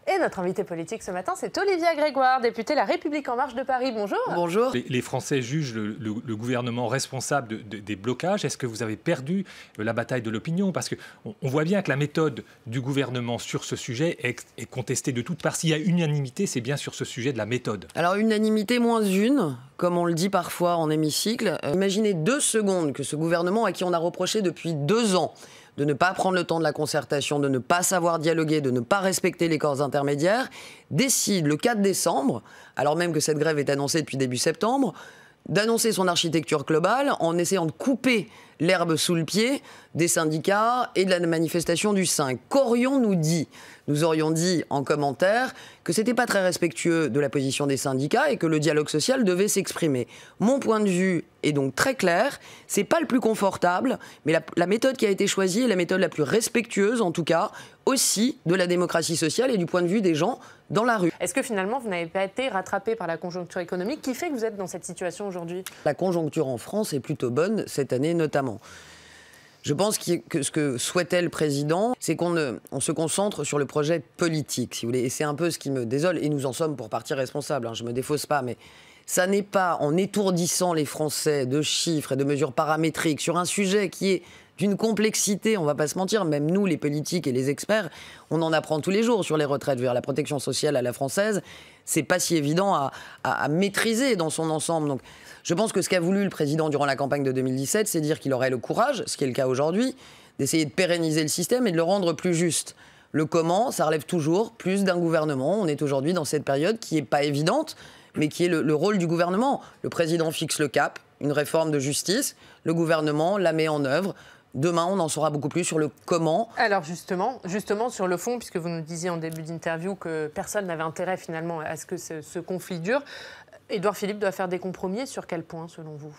Et notre invité politique ce matin, c'est Olivia Grégoire, députée La République En Marche de Paris. Bonjour. Bonjour. Les Français jugent le gouvernement responsable des blocages. Est-ce que vous avez perdu la bataille de l'opinion? Parce qu'on voit bien que la méthode du gouvernement sur ce sujet est contestée de toutes parts. S'il y a unanimité, c'est bien sur ce sujet de la méthode. Alors unanimité moins une, comme on le dit parfois en hémicycle. Imaginez 2 secondes que ce gouvernement à qui on a reproché depuis 2 ans de ne pas prendre le temps de la concertation, de ne pas savoir dialoguer, de ne pas respecter les corps intermédiaires, décide le 4 décembre, alors même que cette grève est annoncée depuis début septembre, d'annoncer son architecture globale en essayant de couper l'herbe sous le pied des syndicats et de la manifestation du 5. Qu'aurions-nous dit? Nous aurions dit en commentaire que c'était pas très respectueux de la position des syndicats et que le dialogue social devait s'exprimer. Mon point de vue est donc très clair, c'est pas le plus confortable, mais la méthode qui a été choisie est la méthode la plus respectueuse, en tout cas, aussi de la démocratie sociale et du point de vue des gens dans la rue. Est-ce que finalement vous n'avez pas été rattrapé par la conjoncture économique qui fait que vous êtes dans cette situation aujourd'hui? La conjoncture en France est plutôt bonne, cette année notamment. Je pense que ce que souhaitait le président, c'est qu'on se concentre sur le projet politique, si vous voulez. Et c'est un peu ce qui me désole, et nous en sommes pour partie responsables, hein, je ne me défausse pas, mais ça n'est pas en étourdissant les Français de chiffres et de mesures paramétriques sur un sujet qui est d'une complexité, on ne va pas se mentir, même nous, les politiques et les experts, on en apprend tous les jours sur les retraites, vers la protection sociale à la française, c'est pas si évident à maîtriser dans son ensemble. Donc, je pense que ce qu'a voulu le président durant la campagne de 2017, c'est dire qu'il aurait le courage, ce qui est le cas aujourd'hui, d'essayer de pérenniser le système et de le rendre plus juste. Le comment, ça relève toujours plus d'un gouvernement. On est aujourd'hui dans cette période qui n'est pas évidente, mais qui est le rôle du gouvernement. Le président fixe le cap, une réforme de justice, le gouvernement la met en œuvre. Demain, on en saura beaucoup plus sur le comment. Alors justement sur le fond, puisque vous nous disiez en début d'interview que personne n'avait intérêt finalement à ce que ce conflit dure, Édouard Philippe doit faire des compromis. Sur quel point, selon vous?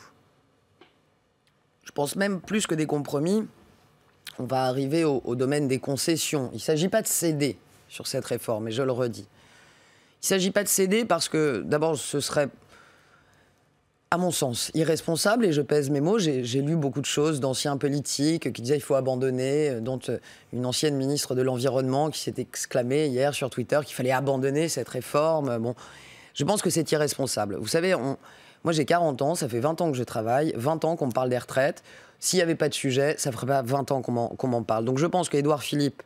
Je pense même plus que des compromis, on va arriver au domaine des concessions. Il ne s'agit pas de céder sur cette réforme, et je le redis. Il ne s'agit pas de céder parce que, d'abord, ce serait, à mon sens, irresponsable, et je pèse mes mots. J'ai lu beaucoup de choses d'anciens politiques qui disaient qu'il faut abandonner, dont une ancienne ministre de l'Environnement qui s'est exclamée hier sur Twitter qu'il fallait abandonner cette réforme. Bon, je pense que c'est irresponsable. Vous savez, moi j'ai 40 ans, ça fait 20 ans que je travaille, 20 ans qu'on me parle des retraites. S'il n'y avait pas de sujet, ça ne ferait pas 20 ans qu'on m'en parle. Donc je pense qu'Édouard Philippe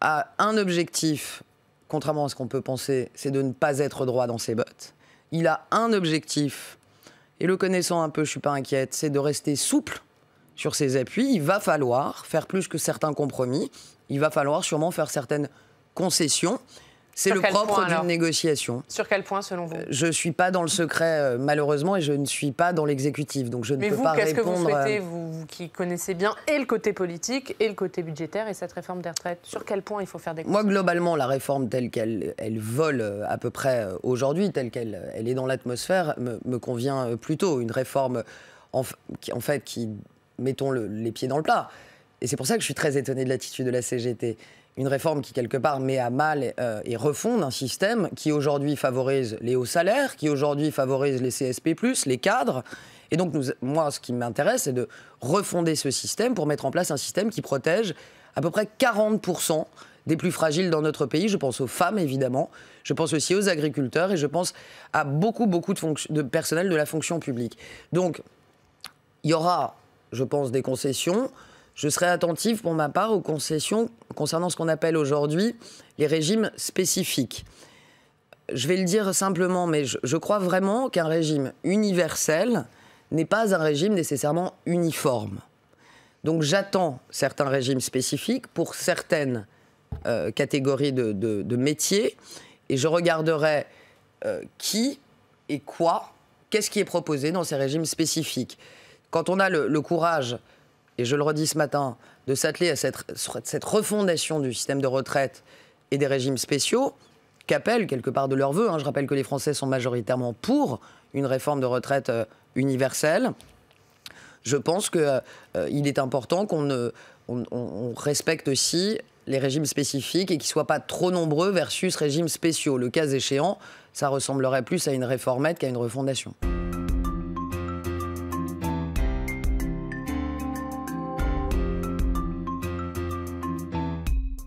a un objectif, contrairement à ce qu'on peut penser, c'est de ne pas être droit dans ses bottes. Il a un objectif, et le connaissant un peu, je ne suis pas inquiète, c'est de rester souple sur ses appuis. Il va falloir faire plus que certains compromis. Il va falloir sûrement faire certaines concessions. C'est le propre d'une négociation. Sur quel point, selon vous? Je ne suis pas dans le secret, malheureusement, et je ne suis pas dans l'exécutif. Donc je ne peux pas répondre... Mais vous, qu'est-ce que vous souhaitez, vous qui connaissez bien et le côté politique et le côté budgétaire et cette réforme des retraites? Sur quel point il faut faire des concessions? Moi, globalement, la réforme telle qu'elle vole à peu près aujourd'hui, telle qu'elle est dans l'atmosphère, me convient plutôt. Une réforme, qui mettons les pieds dans le plat. Et c'est pour ça que je suis très étonné de l'attitude de la CGT. Une réforme qui, quelque part, met à mal et refonde un système qui, aujourd'hui, favorise les hauts salaires, qui, aujourd'hui, favorise les CSP+, les cadres. Et donc, moi, ce qui m'intéresse, c'est de refonder ce système pour mettre en place un système qui protège à peu près 40% des plus fragiles dans notre pays. Je pense aux femmes, évidemment. Je pense aussi aux agriculteurs et je pense à beaucoup de personnel de la fonction publique. Donc, il y aura, je pense, des concessions. Je serai attentive, pour ma part, aux concessions concernant ce qu'on appelle aujourd'hui les régimes spécifiques. Je vais le dire simplement, mais je crois vraiment qu'un régime universel n'est pas un régime nécessairement uniforme. Donc j'attends certains régimes spécifiques pour certaines catégories de métiers, et je regarderai qui et quoi, qu'est-ce qui est proposé dans ces régimes spécifiques. Quand on a le courage, et je le redis ce matin, de s'atteler à cette refondation du système de retraite et des régimes spéciaux, qu'appellent quelque part de leur vœu. Je rappelle que les Français sont majoritairement pour une réforme de retraite universelle. Je pense qu'il est important qu'on respecte aussi les régimes spécifiques et qu'ils ne soient pas trop nombreux versus régimes spéciaux. Le cas échéant, ça ressemblerait plus à une réformette qu'à une refondation.